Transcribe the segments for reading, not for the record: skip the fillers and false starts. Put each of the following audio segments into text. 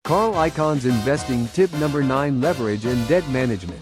Carl Icahn's investing tip number 9: leverage and debt management.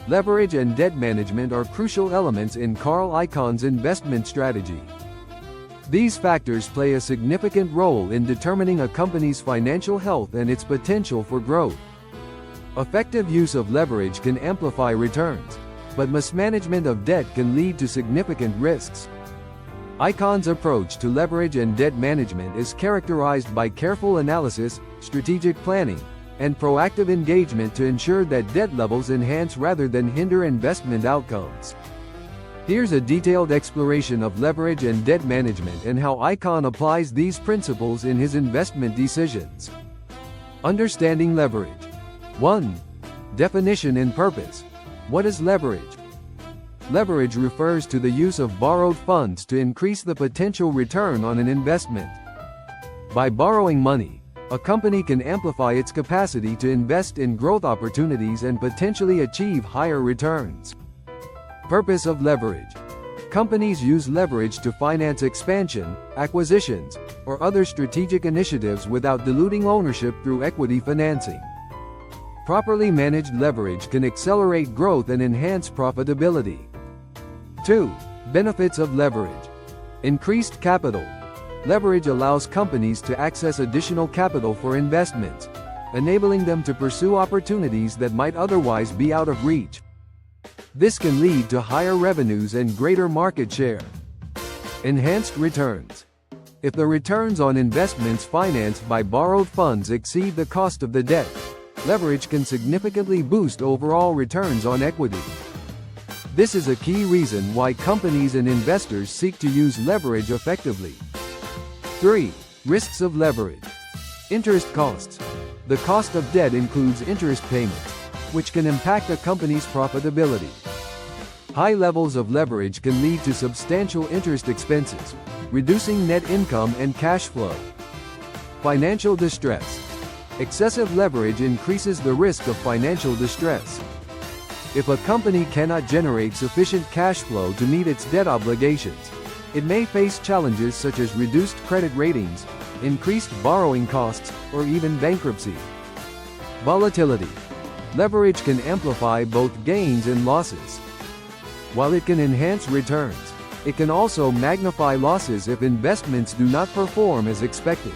Leverage and debt management are crucial elements in Carl Icahn's investment strategy. These factors play a significant role in determining a company's financial health and its potential for growth. Effective use of leverage can amplify returns, but mismanagement of debt can lead to significant risks. Icahn's approach to leverage and debt management is characterized by careful analysis, strategic planning, and proactive engagement to ensure that debt levels enhance rather than hinder investment outcomes. Here's a detailed exploration of leverage and debt management and how Icahn applies these principles in his investment decisions. Understanding leverage. 1. Definition and purpose. What is leverage? Leverage refers to the use of borrowed funds to increase the potential return on an investment. By borrowing money, a company can amplify its capacity to invest in growth opportunities and potentially achieve higher returns. Purpose of leverage. Companies use leverage to finance expansion, acquisitions, or other strategic initiatives without diluting ownership through equity financing. Properly managed leverage can accelerate growth and enhance profitability. 2. Benefits of leverage. Increased capital. Leverage allows companies to access additional capital for investments, enabling them to pursue opportunities that might otherwise be out of reach. This can lead to higher revenues and greater market share. Enhanced returns. If the returns on investments financed by borrowed funds exceed the cost of the debt, leverage can significantly boost overall returns on equity. This is a key reason why companies and investors seek to use leverage effectively. 3. Risks of leverage. Interest costs. The cost of debt includes interest payments, which can impact a company's profitability. High levels of leverage can lead to substantial interest expenses, reducing net income and cash flow. Financial distress. Excessive leverage increases the risk of financial distress. If a company cannot generate sufficient cash flow to meet its debt obligations, it may face challenges such as reduced credit ratings, increased borrowing costs, or even bankruptcy. Volatility. Leverage can amplify both gains and losses. While it can enhance returns, it can also magnify losses if investments do not perform as expected.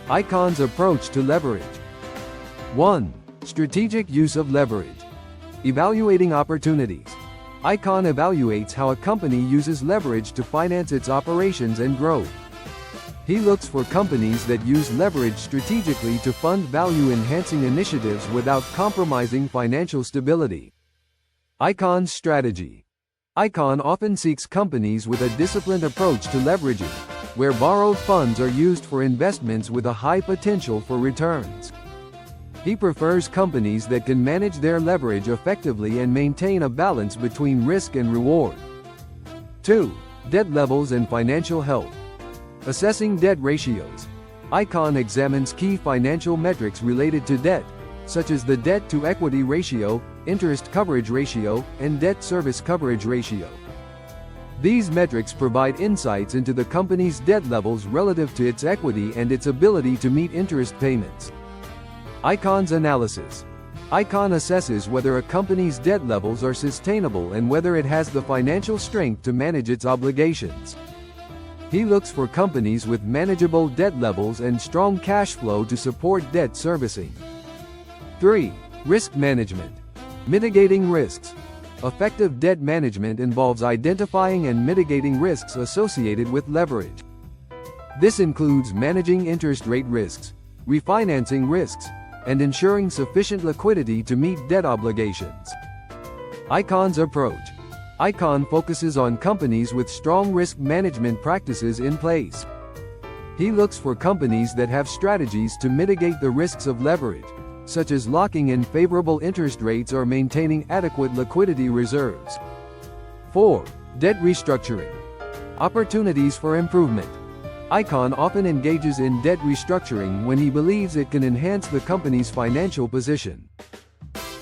Icahn's approach to leverage. 1. Strategic use of leverage. Evaluating opportunities. Icahn evaluates how a company uses leverage to finance its operations and growth. He looks for companies that use leverage strategically to fund value-enhancing initiatives without compromising financial stability. Icahn's strategy. Icahn often seeks companies with a disciplined approach to leveraging, where borrowed funds are used for investments with a high potential for returns. He prefers companies that can manage their leverage effectively and maintain a balance between risk and reward. 2. Debt levels and financial health. Assessing debt ratios. Icahn examines key financial metrics related to debt, such as the debt-to-equity ratio, interest coverage ratio, and debt service coverage ratio. These metrics provide insights into the company's debt levels relative to its equity and its ability to meet interest payments. Icahn's analysis. Icahn assesses whether a company's debt levels are sustainable and whether it has the financial strength to manage its obligations. He looks for companies with manageable debt levels and strong cash flow to support debt servicing. 3. Risk management. Mitigating risks. Effective debt management involves identifying and mitigating risks associated with leverage. This includes managing interest rate risks, refinancing risks, and ensuring sufficient liquidity to meet debt obligations. Icahn's approach. Icahn focuses on companies with strong risk management practices in place. He looks for companies that have strategies to mitigate the risks of leverage, such as locking in favorable interest rates or maintaining adequate liquidity reserves. 4. Debt restructuring. Opportunities for improvement. Icahn often engages in debt restructuring when he believes it can enhance the company's financial position.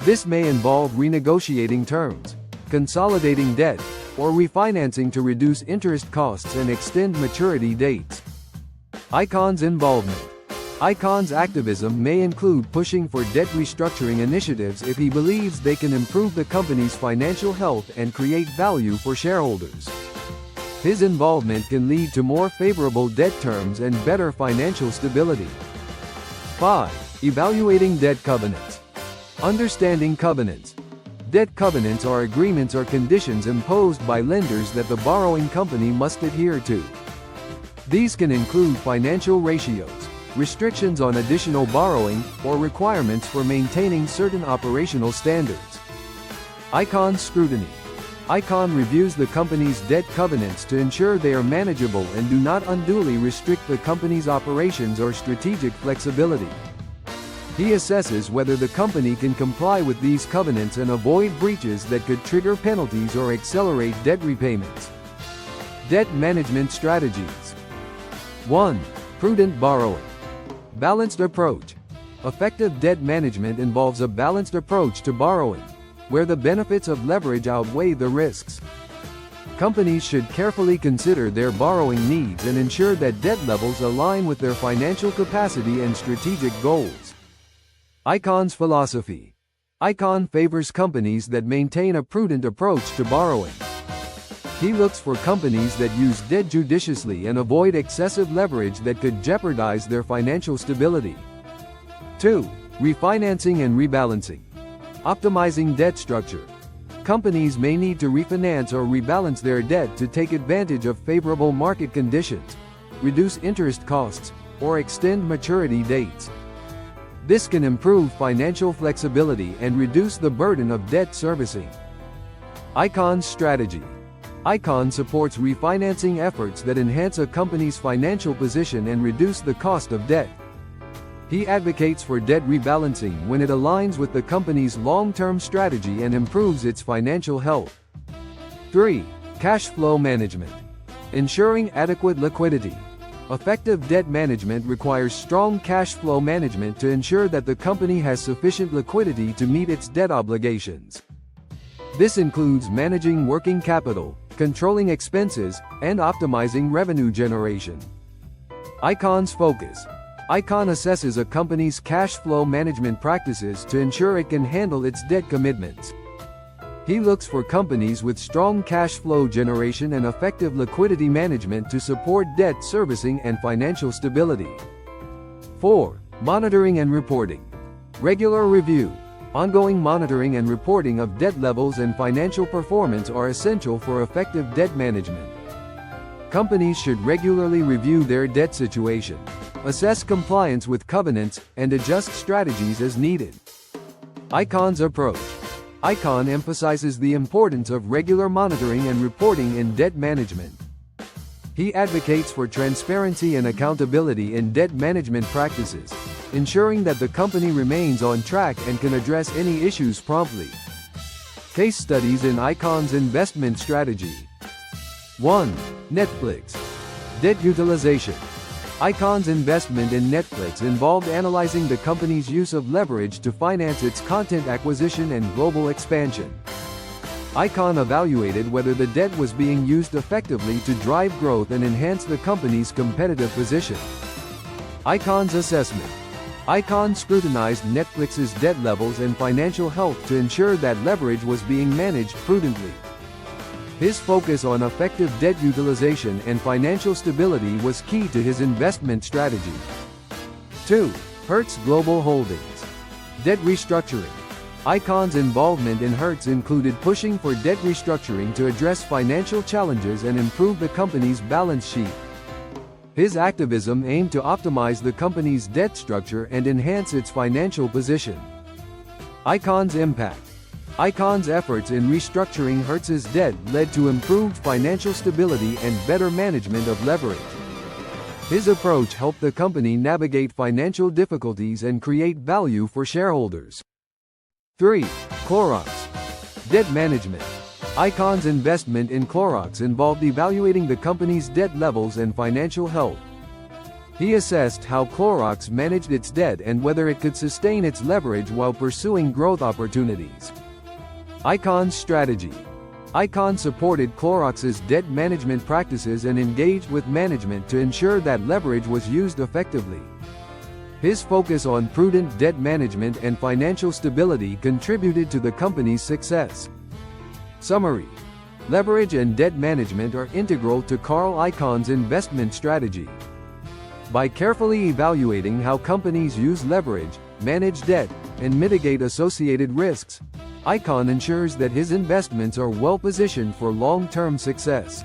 This may involve renegotiating terms, consolidating debt, or refinancing to reduce interest costs and extend maturity dates. Icahn's involvement. Icahn's activism may include pushing for debt restructuring initiatives if he believes they can improve the company's financial health and create value for shareholders. His involvement can lead to more favorable debt terms and better financial stability. 5. Evaluating debt covenants. Understanding covenants. Debt covenants are agreements or conditions imposed by lenders that the borrowing company must adhere to. These can include financial ratios, restrictions on additional borrowing, or requirements for maintaining certain operational standards. Icahn scrutiny. Icahn reviews the company's debt covenants to ensure they are manageable and do not unduly restrict the company's operations or strategic flexibility. He assesses whether the company can comply with these covenants and avoid breaches that could trigger penalties or accelerate debt repayments. Debt management strategies. 1. Prudent borrowing. Balanced approach. Effective debt management involves a balanced approach to borrowing, where the benefits of leverage outweigh the risks. Companies should carefully consider their borrowing needs and ensure that debt levels align with their financial capacity and strategic goals. Icahn's philosophy. Icahn favors companies that maintain a prudent approach to borrowing. He looks for companies that use debt judiciously and avoid excessive leverage that could jeopardize their financial stability. 2. Refinancing and rebalancing. Optimizing debt structure. Companies may need to refinance or rebalance their debt to take advantage of favorable market conditions, reduce interest costs, or extend maturity dates. This can improve financial flexibility and reduce the burden of debt servicing. Icahn's strategy. Icahn supports refinancing efforts that enhance a company's financial position and reduce the cost of debt. He advocates for debt rebalancing when it aligns with the company's long-term strategy and improves its financial health. 3. Cash flow management. Ensuring adequate liquidity. Effective debt management requires strong cash flow management to ensure that the company has sufficient liquidity to meet its debt obligations. This includes managing working capital, controlling expenses, and optimizing revenue generation. Icahn's focus. Icahn assesses a company's cash flow management practices to ensure it can handle its debt commitments. He looks for companies with strong cash flow generation and effective liquidity management to support debt servicing and financial stability. 4. Monitoring and reporting. Regular review. Ongoing monitoring and reporting of debt levels and financial performance are essential for effective debt management. Companies should regularly review their debt situation, assess compliance with covenants, and adjust strategies as needed. Icahn's approach. Icahn emphasizes the importance of regular monitoring and reporting in debt management. He advocates for transparency and accountability in debt management practices, ensuring that the company remains on track and can address any issues promptly. Case studies in Icahn's investment strategy. 1. Netflix. Debt utilization. Icahn's investment in Netflix involved analyzing the company's use of leverage to finance its content acquisition and global expansion. Icahn evaluated whether the debt was being used effectively to drive growth and enhance the company's competitive position. Icahn's assessment. Icahn scrutinized Netflix's debt levels and financial health to ensure that leverage was being managed prudently. His focus on effective debt utilization and financial stability was key to his investment strategy. 2. Hertz Global Holdings. Debt restructuring. Icahn's involvement in Hertz included pushing for debt restructuring to address financial challenges and improve the company's balance sheet. His activism aimed to optimize the company's debt structure and enhance its financial position. Icahn's impact. Icahn's efforts in restructuring Hertz's debt led to improved financial stability and better management of leverage. His approach helped the company navigate financial difficulties and create value for shareholders. 3. Clorox. Debt management. Icahn's investment in Clorox involved evaluating the company's debt levels and financial health. He assessed how Clorox managed its debt and whether it could sustain its leverage while pursuing growth opportunities. Icahn's strategy. Icahn supported Clorox's debt management practices and engaged with management to ensure that leverage was used effectively. His focus on prudent debt management and financial stability contributed to the company's success. Summary: leverage and debt management are integral to Carl Icahn's investment strategy. By carefully evaluating how companies use leverage, manage debt, and mitigate associated risks, Icahn ensures that his investments are well-positioned for long-term success.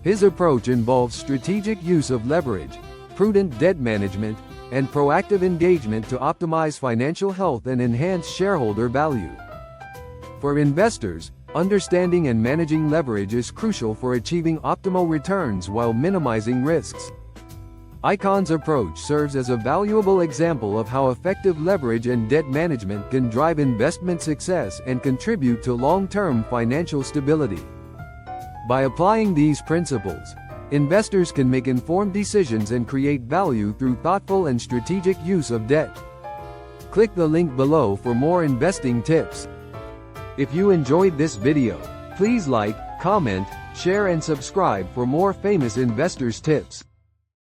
His approach involves strategic use of leverage, prudent debt management, and proactive engagement to optimize financial health and enhance shareholder value. For investors, understanding and managing leverage is crucial for achieving optimal returns while minimizing risks. Icahn's approach serves as a valuable example of how effective leverage and debt management can drive investment success and contribute to long-term financial stability. By applying these principles, investors can make informed decisions and create value through thoughtful and strategic use of debt. Click the link below for more investing tips. If you enjoyed this video, please like, comment, share and subscribe for more famous investors tips.